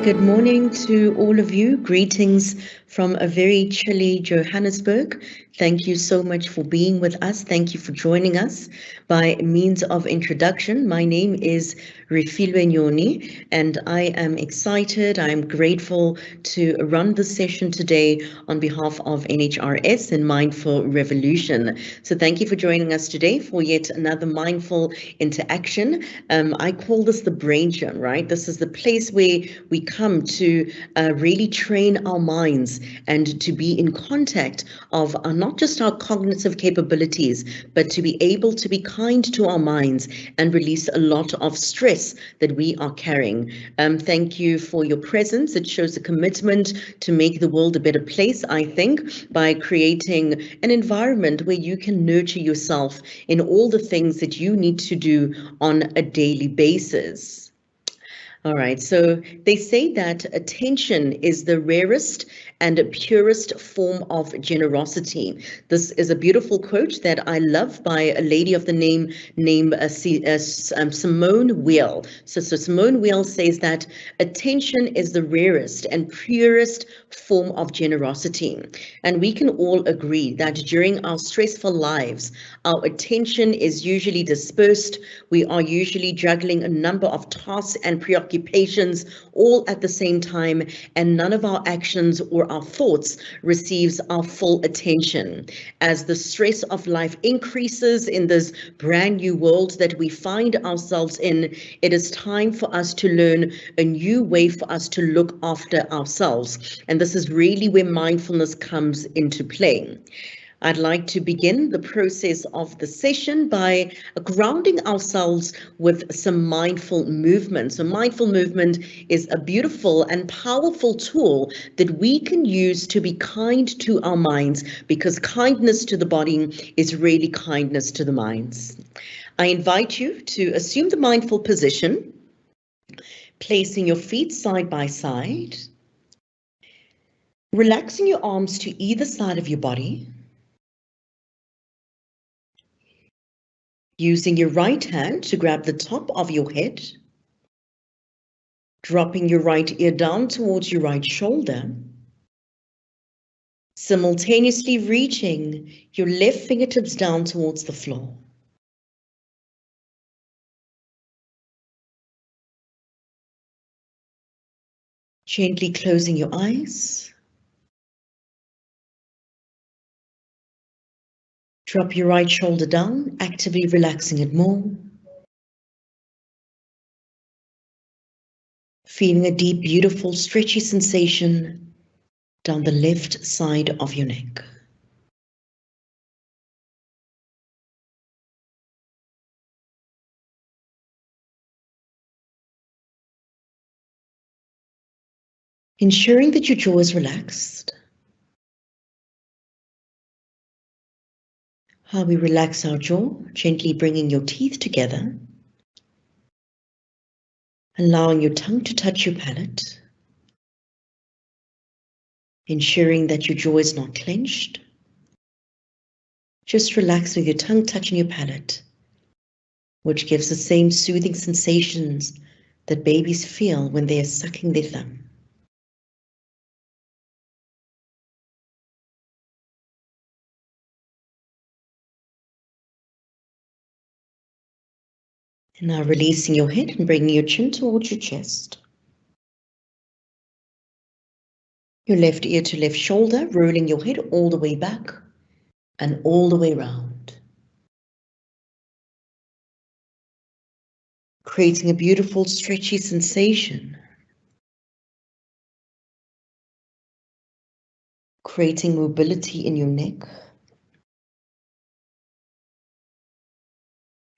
Good morning to all of you. Greetings from a very chilly Johannesburg. Thank you so much for being with us. Thank you for joining us. By means of introduction, my name is Refilwe Nyoni, and I am excited. I am grateful to run the session today on behalf of NHRS and Mindful Revolution. So thank you for joining us today for yet another mindful interaction. I call this the brain gym, right? This is the place where we come to really train our minds and to be in contact of not just our cognitive capabilities, but to be able to be kind to our minds and release a lot of stress that we are carrying. Thank you for your presence. It shows a commitment to make the world a better place, I think, by creating an environment where you can nurture yourself in all the things that you need to do on a daily basis. All right, so they say that attention is the rarest and purest form of generosity. This is a beautiful quote that I love by a lady of the name Simone Weil. So Simone Weil says that attention is the rarest and purest form of generosity. And we can all agree that during our stressful lives, our attention is usually dispersed. We are usually juggling a number of tasks and preoccupations all at the same time, and none of our actions or our thoughts receives our full attention. As the stress of life increases in this brand new world that we find ourselves in, it is time for us to learn a new way for us to look after ourselves. And this is really where mindfulness comes into play. I'd like to begin the process of the session by grounding ourselves with some mindful movement. So mindful movement is a beautiful and powerful tool that we can use to be kind to our minds, because kindness to the body is really kindness to the minds. I invite you to assume the mindful position, placing your feet side by side, relaxing your arms to either side of your body, using your right hand to grab the top of your head, dropping your right ear down towards your right shoulder, simultaneously reaching your left fingertips down towards the floor. Gently closing your eyes. Drop your right shoulder down, actively relaxing it more. Feeling a deep, beautiful, stretchy sensation down the left side of your neck. Ensuring that your jaw is relaxed. How we relax our jaw, gently bringing your teeth together. Allowing your tongue to touch your palate. Ensuring that your jaw is not clenched. Just relax with your tongue touching your palate, which gives the same soothing sensations that babies feel when they are sucking their thumb. And now releasing your head and bringing your chin towards your chest. Your left ear to left shoulder, rolling your head all the way back and all the way round. Creating a beautiful stretchy sensation. Creating mobility in your neck.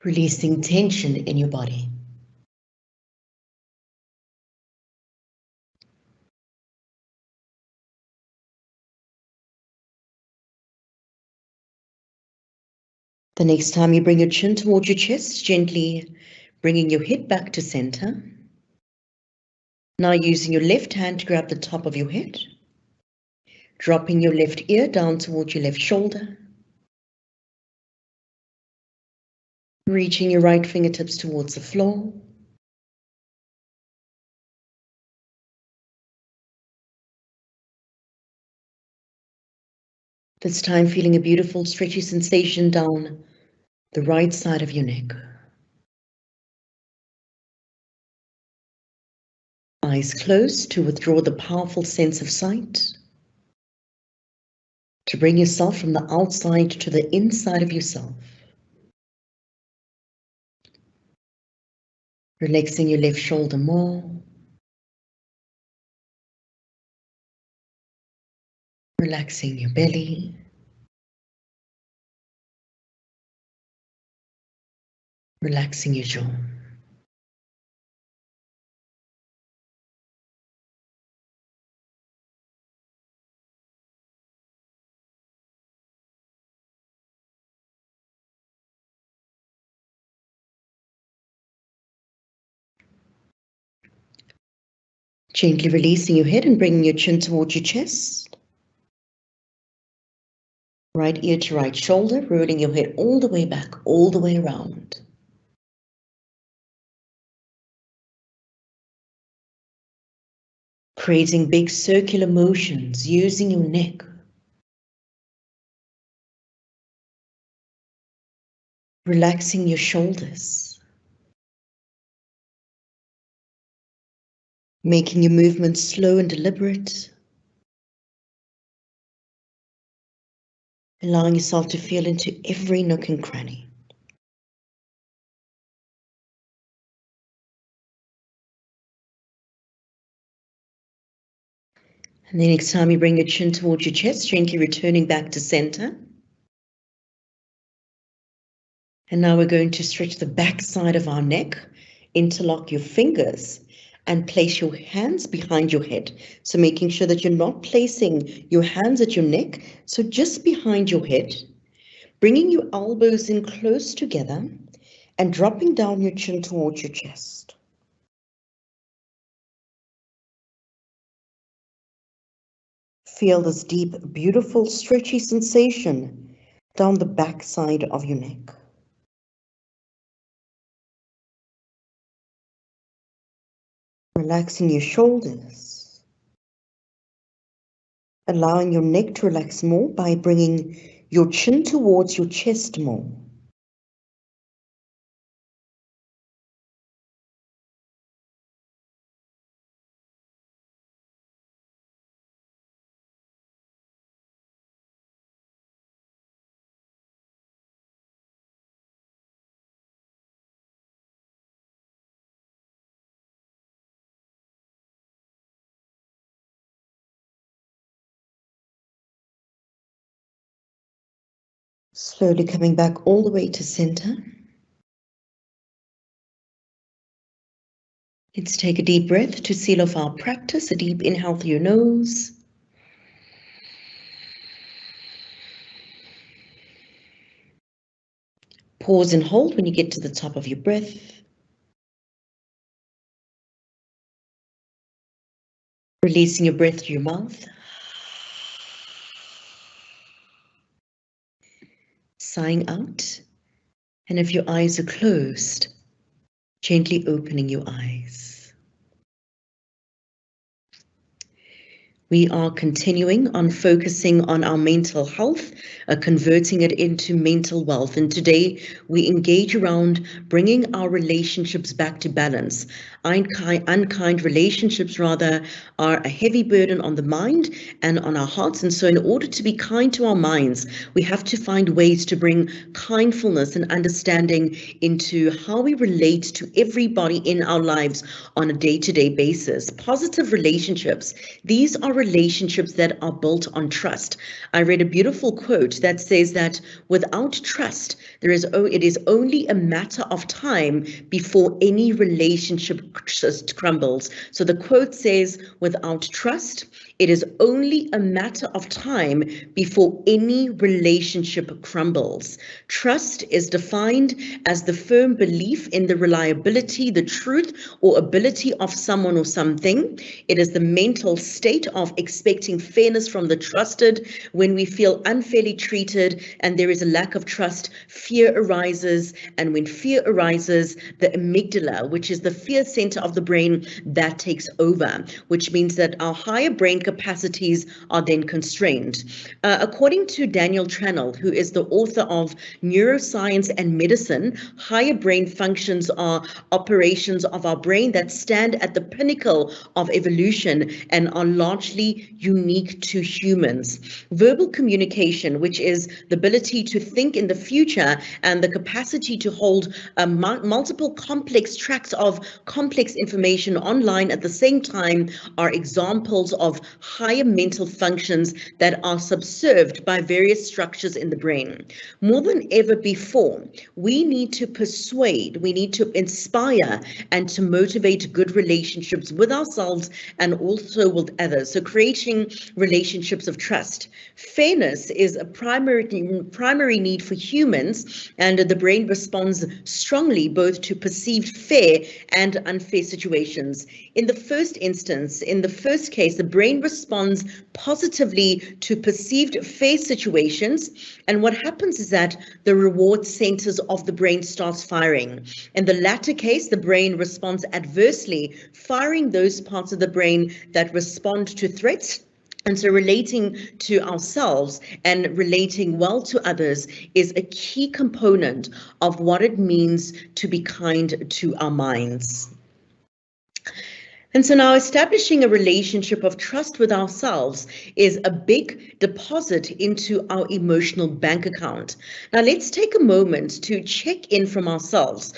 Releasing tension in your body. The next time you bring your chin towards your chest, gently bringing your head back to center. Now using your left hand to grab the top of your head, dropping your left ear down towards your left shoulder, reaching your right fingertips towards the floor, This time feeling a beautiful stretchy sensation down the right side of your neck. Eyes closed to withdraw the powerful sense of sight, to bring yourself from the outside to the inside of yourself. Relaxing your left shoulder more. Relaxing your belly. Relaxing your jaw. Gently releasing your head and bringing your chin towards your chest. Right ear to right shoulder, rolling your head all the way back, all the way around. Creating big circular motions using your neck. Relaxing your shoulders. Making your movements slow and deliberate. Allowing yourself to feel into every nook and cranny. And then next time you bring your chin towards your chest, gently returning back to center. And now we're going to stretch the back side of our neck, interlock your fingers, and place your hands behind your head. So making sure that you're not placing your hands at your neck, so just behind your head, bringing your elbows in close together and dropping down your chin towards your chest. Feel this deep, beautiful, stretchy sensation down the back side of your neck. Relaxing your shoulders. Allowing your neck to relax more by bringing your chin towards your chest more. Slowly coming back all the way to center. Let's take a deep breath to seal off our practice. A deep inhale through your nose. Pause and hold when you get to the top of your breath. Releasing your breath through your mouth. Sighing out. And if your eyes are closed, gently opening your eyes. We are continuing on focusing on our mental health, converting it into mental wealth. And today we engage around bringing our relationships back to balance. Unkind relationships, rather, are a heavy burden on the mind and on our hearts. And so in order to be kind to our minds, we have to find ways to bring kindfulness and understanding into how we relate to everybody in our lives on a day-to-day basis. Positive relationships, these are relationships that are built on trust. I read a beautiful quote that says that without trust, it is only a matter of time before any relationship just crumbles. So the quote says, without trust, it is only a matter of time before any relationship crumbles. Trust is defined as the firm belief in the reliability, the truth, or ability of someone or something. It is the mental state of expecting fairness from the trusted. When we feel unfairly treated and there is a lack of trust, fear arises. And when fear arises, the amygdala, which is the fear center center of the brain that takes over, which means that our higher brain capacities are then constrained. According to Daniel Tranel, who is the author of Neuroscience and Medicine, higher brain functions are operations of our brain that stand at the pinnacle of evolution and are largely unique to humans. Verbal communication, which is the ability to think in the future and the capacity to hold multiple complex tracks of complex information online at the same time, are examples of higher mental functions that are subserved by various structures in the brain. More than ever before, we need to persuade, we need to inspire, and to motivate good relationships with ourselves and also with others. So creating relationships of trust. Fairness is a primary need for humans, and the brain responds strongly both to perceived fair and unfair situations. In the first instance, in the first case, the brain responds positively to perceived fair situations, and what happens is that the reward centers of the brain starts firing. In the latter case, the brain responds adversely, firing those parts of the brain that respond to threats. And so relating to ourselves and relating well to others is a key component of what it means to be kind to our minds. And so now establishing a relationship of trust with ourselves is a big deposit into our emotional bank account. Now let's take a moment to check in from ourselves.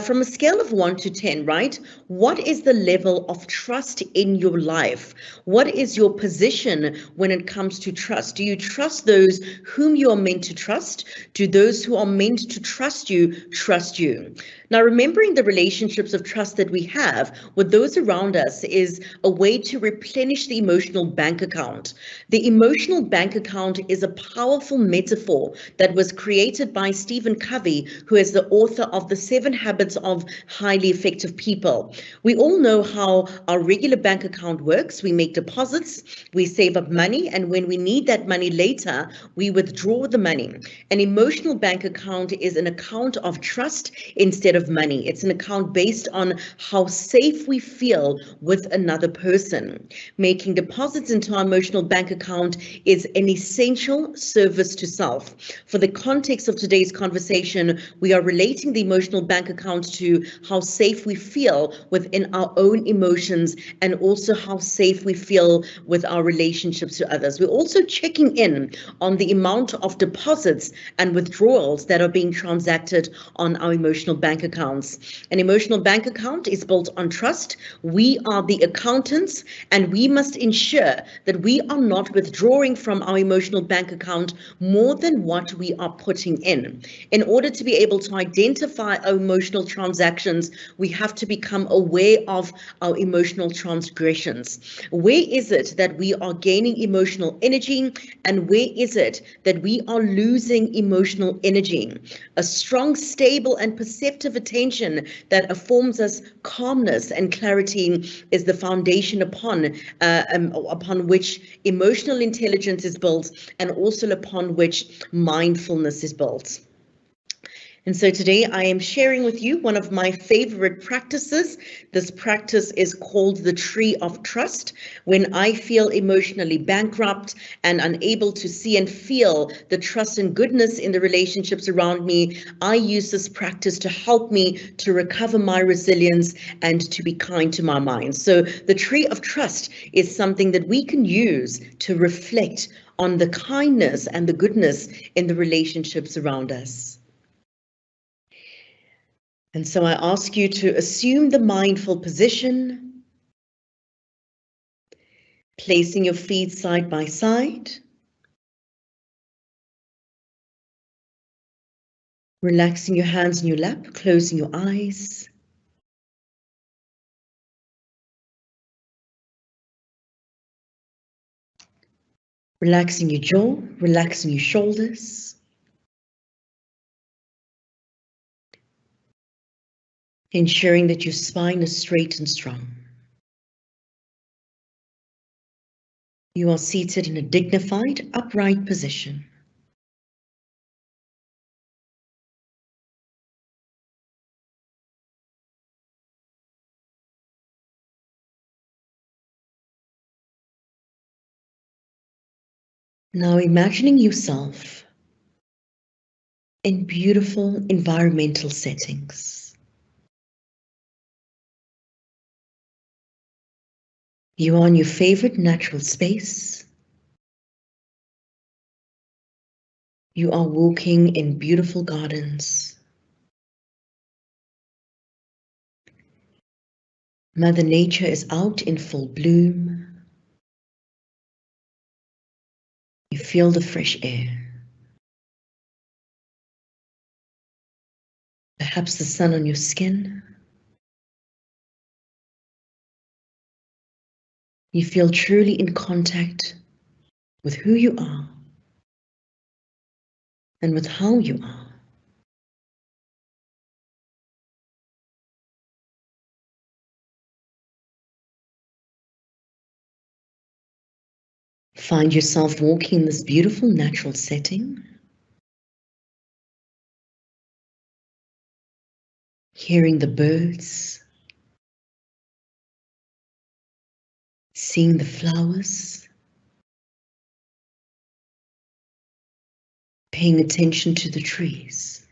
From a scale of 1 to 10, right? What is the level of trust in your life? What is your position when it comes to trust? Do you trust those whom you are meant to trust? Do those who are meant to trust you trust you? Now, remembering the relationships of trust that we have with those around us is a way to replenish the emotional bank account. The emotional bank account is a powerful metaphor that was created by Stephen Covey, who is the author of The 7 Habits of Highly Effective People. We all know how our regular bank account works. We make deposits, we save up money, and when we need that money later, we withdraw the money. An emotional bank account is an account of trust instead of money. It's an account based on how safe we feel with another person. Making deposits into our emotional bank account is an essential service to self. For the context of today's conversation, we are relating the emotional bank account to how safe we feel within our own emotions and also how safe we feel with our relationships to others. We're also checking in on the amount of deposits and withdrawals that are being transacted on our emotional bank accounts. An emotional bank account is built on trust. We are the accountants, and we must ensure that we are not withdrawing from our emotional bank account more than what we are putting in. In order to be able to identify our emotional transactions, we have to become aware of our emotional transgressions. Where is it that we are gaining emotional energy, and where is it that we are losing emotional energy? A strong, stable, and perceptive attention that affords us calmness and clarity is the foundation upon which emotional intelligence is built, and also upon which mindfulness is built. And so today I am sharing with you one of my favorite practices. This practice is called the Tree of Trust. When I feel emotionally bankrupt and unable to see and feel the trust and goodness in the relationships around me, I use this practice to help me to recover my resilience and to be kind to my mind. So the Tree of Trust is something that we can use to reflect on the kindness and the goodness in the relationships around us. And so I ask you to assume the mindful position, placing your feet side by side, relaxing your hands in your lap, closing your eyes. Relaxing your jaw, relaxing your shoulders. Ensuring that your spine is straight and strong. You are seated in a dignified, upright position. Now imagining yourself in beautiful environmental settings. You are in your favorite natural space. You are walking in beautiful gardens. Mother Nature is out in full bloom. You feel the fresh air. Perhaps the sun on your skin. You feel truly in contact with who you are and with how you are. Find yourself walking in this beautiful natural setting, hearing the birds, seeing the flowers, paying attention to the trees.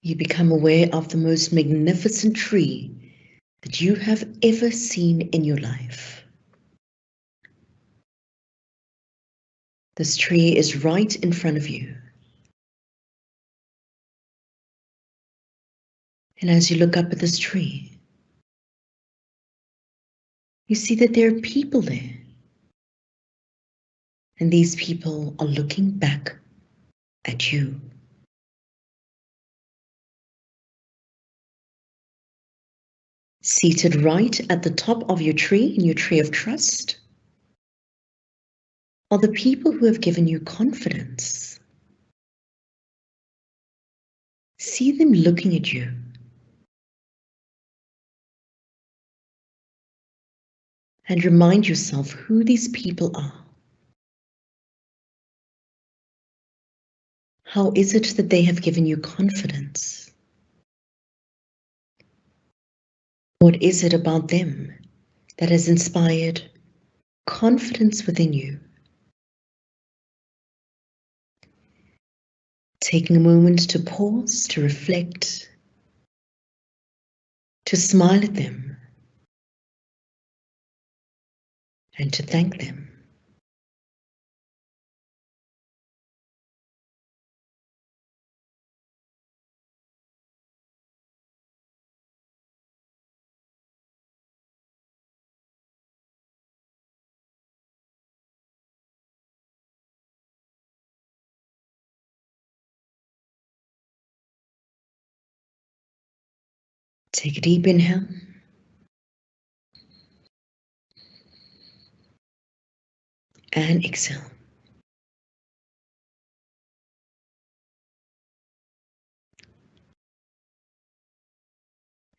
You become aware of the most magnificent tree that you have ever seen in your life. This tree is right in front of you. And as you look up at this tree, you see that there are people there. And these people are looking back at you. Seated right at the top of your tree, in your tree of trust, are the people who have given you confidence. See them looking at you. And remind yourself who these people are. How is it that they have given you confidence? What is it about them that has inspired confidence within you? Taking a moment to pause, to reflect, to smile at them, and to thank them. Take a deep inhale. And exhale.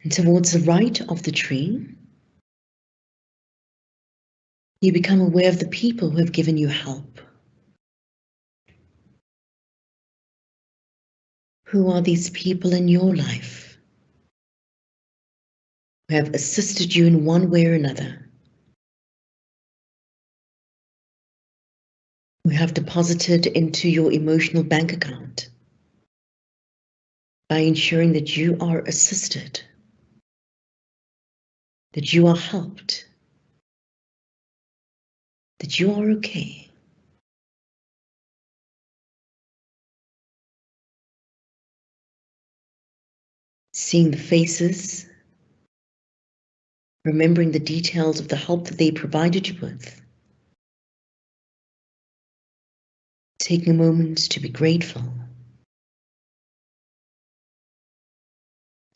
And towards the right of the tree, you become aware of the people who have given you help. Who are these people in your life who have assisted you in one way or another? Who have deposited into your emotional bank account by ensuring that you are assisted, that you are helped, that you are okay. Seeing the faces, remembering the details of the help that they provided you with. Taking a moment to be grateful.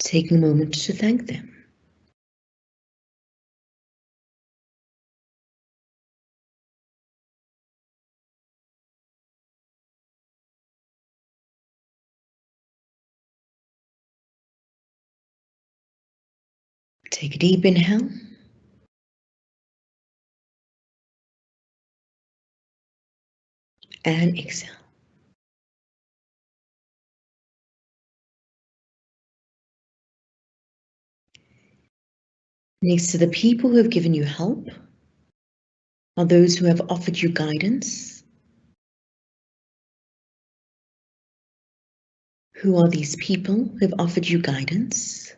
Taking a moment to thank them. Take a deep inhale. And exhale. Next to the people who have given you help are those who have offered you guidance. Who are these people who have offered you guidance?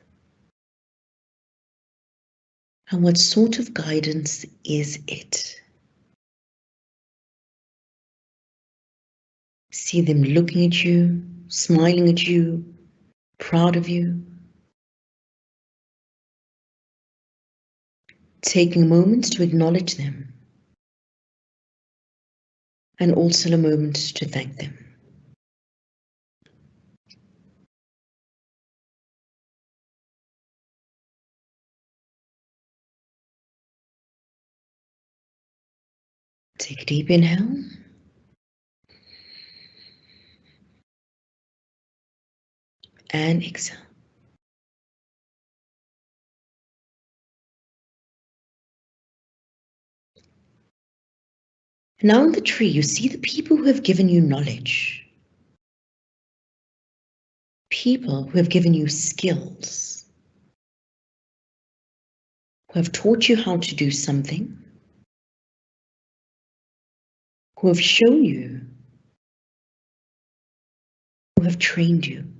And what sort of guidance is it? See them looking at you, smiling at you, proud of you. Taking a moment to acknowledge them and also a moment to thank them. Take a deep inhale. And exhale. Now on the tree, you see the people who have given you knowledge. People who have given you skills. Who have taught you how to do something. Who have shown you. Who have trained you.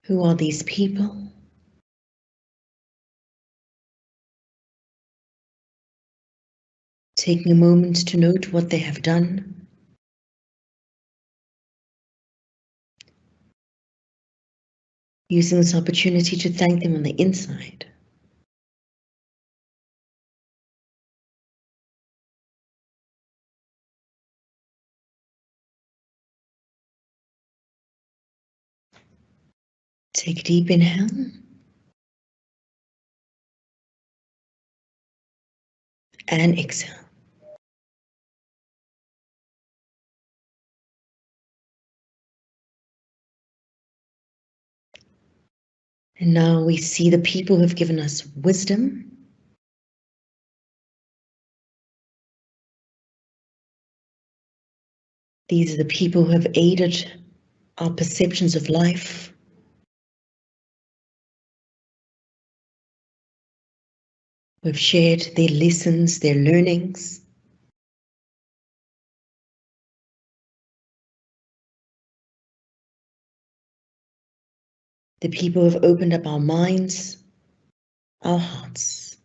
Who are these people? Taking a moment to note what they have done. Using this opportunity to thank them on the inside. Take a deep inhale. And exhale. And now we see the people who have given us wisdom. These are the people who have aided our perceptions of life. Who have shared their lessons, their learnings. The people who have opened up our minds, our hearts.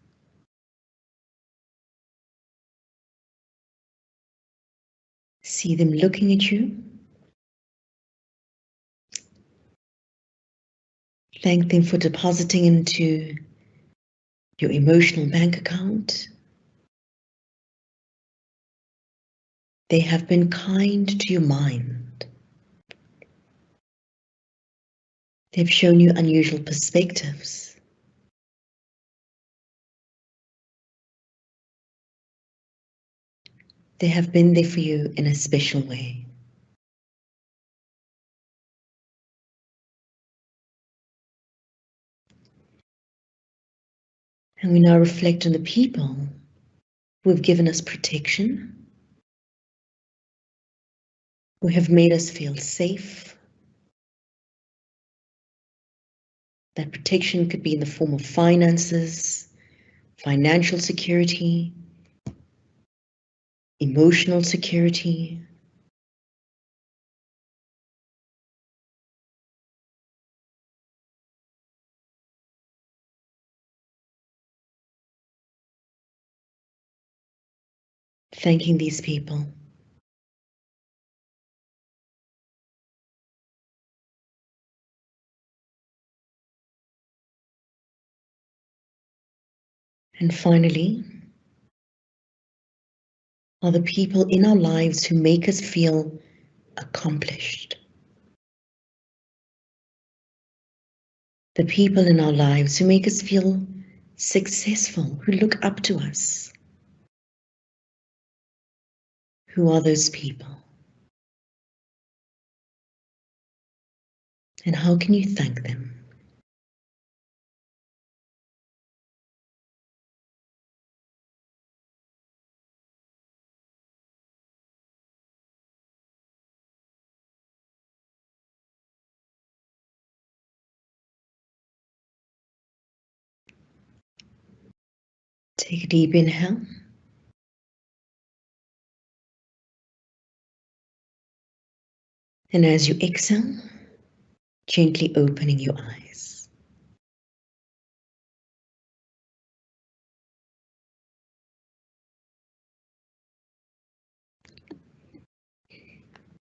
See them looking at you. Thank them for depositing into your emotional bank account. They have been kind to your mind. They've shown you unusual perspectives. They have been there for you in a special way. And we now reflect on the people who have given us protection, who have made us feel safe. That protection could be in the form of finances, financial security, emotional security. Thanking these people. And finally, are the people in our lives who make us feel accomplished. The people in our lives who make us feel successful, who look up to us. Who are those people? And how can you thank them? Take a deep inhale. And as you exhale, gently opening your eyes.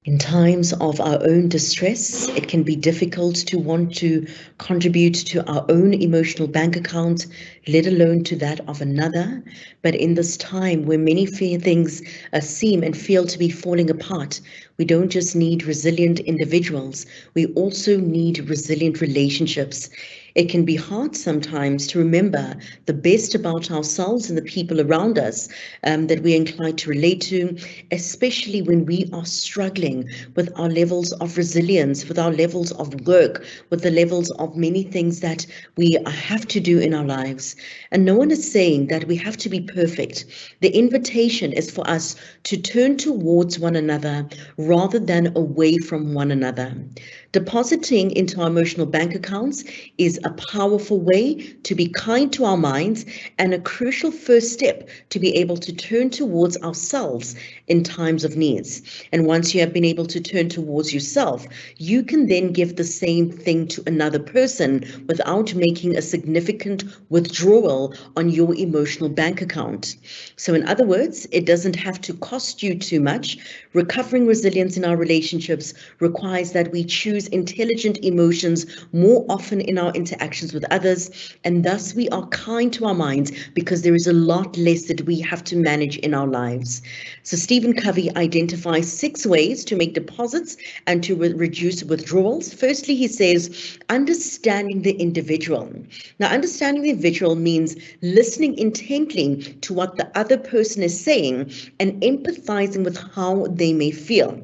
In times of our own distress, it can be difficult to want to contribute to our own emotional bank account, let alone to that of another. But in this time where many things seem and feel to be falling apart, we don't just need resilient individuals, we also need resilient relationships. It can be hard sometimes to remember the best about ourselves and the people around us that we're inclined to relate to, especially when we are struggling with our levels of resilience, with our levels of work, with the levels of many things that we have to do in our lives. And no one is saying that we have to be perfect. The invitation is for us to turn towards one another rather than away from one another. Depositing into our emotional bank accounts is a powerful way to be kind to our minds and a crucial first step to be able to turn towards ourselves in times of needs. And once you have been able to turn towards yourself, you can then give the same thing to another person without making a significant withdrawal on your emotional bank account. So in other words, it doesn't have to cost you too much. Recovering resilience in our relationships requires that we choose intelligent emotions more often in our interactions with others, and thus we are kind to our minds because there is a lot less that we have to manage in our lives. So Stephen Covey identifies 6 ways to make deposits and to reduce withdrawals. Firstly, he says, understanding the individual. Now, understanding the individual means listening intently to what the other person is saying and empathizing with how they may feel.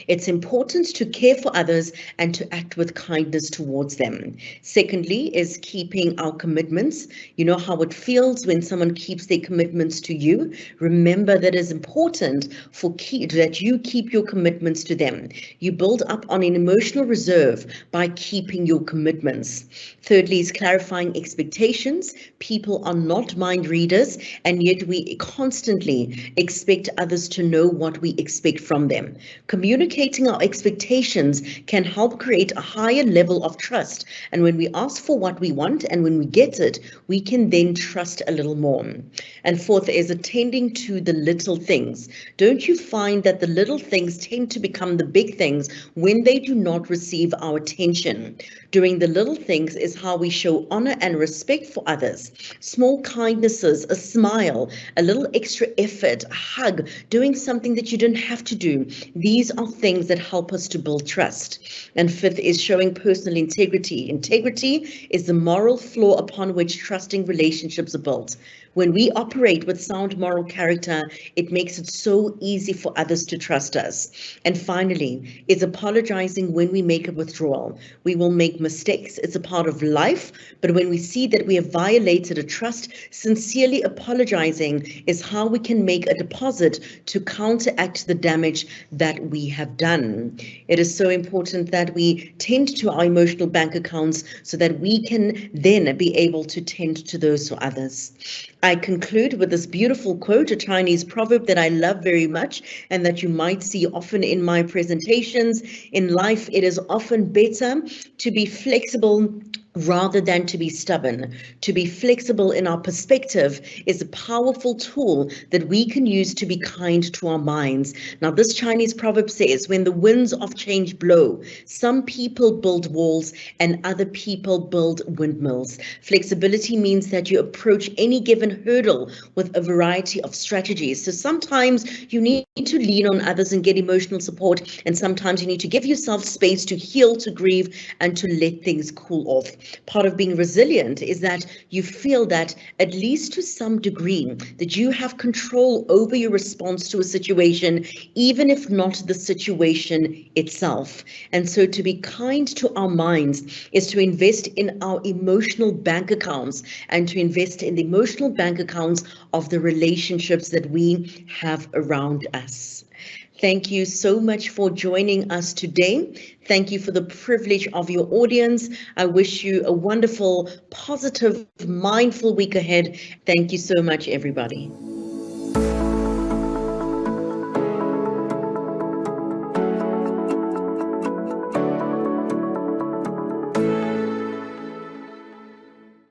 It's important to care for others and to act with kindness towards them. Secondly, is keeping our commitments. You know how it feels when someone keeps their commitments to you. Remember that it's important that you keep your commitments to them. You build up on an emotional reserve by keeping your commitments. Thirdly, is clarifying expectations. People are not mind readers, and yet we constantly expect others to know what we expect from them. Communicating our expectations can help create a higher level of trust. And when we ask for what we want and when we get it, we can then trust a little more. And fourth is attending to the little things. Don't you find that the little things tend to become the big things when they do not receive our attention? Doing the little things is how we show honor and respect for others. Small kindnesses, a smile, a little extra effort, a hug, doing something that you don't have to do. These are things that help us to build trust. And fifth is showing personal integrity. Integrity is the moral floor upon which trusting relationships are built. When we operate with sound moral character, it makes it so easy for others to trust us. And finally, is apologizing when we make a withdrawal. We will make mistakes. It's a part of life. But when we see that we have violated a trust, sincerely apologizing is how we can make a deposit to counteract the damage that we have done. It is so important that we tend to our emotional bank accounts so that we can then be able to tend to those for others. I conclude with this beautiful quote, a Chinese proverb that I love very much and that you might see often in my presentations. In life, it is often better to be flexible rather than to be stubborn. To be flexible in our perspective is a powerful tool that we can use to be kind to our minds. Now, this Chinese proverb says, when the winds of change blow, some people build walls and other people build windmills. Flexibility means that you approach any given hurdle with a variety of strategies. So sometimes you need to lean on others and get emotional support, and sometimes you need to give yourself space to heal, to grieve, and to let things cool off. Part of being resilient is that you feel that, at least to some degree, that you have control over your response to a situation, even if not the situation itself. And so to be kind to our minds is to invest in our emotional bank accounts and to invest in the emotional bank accounts of the relationships that we have around us. Thank you so much for joining us today. Thank you for the privilege of your audience. I wish you a wonderful, positive, mindful week ahead. Thank you so much, everybody.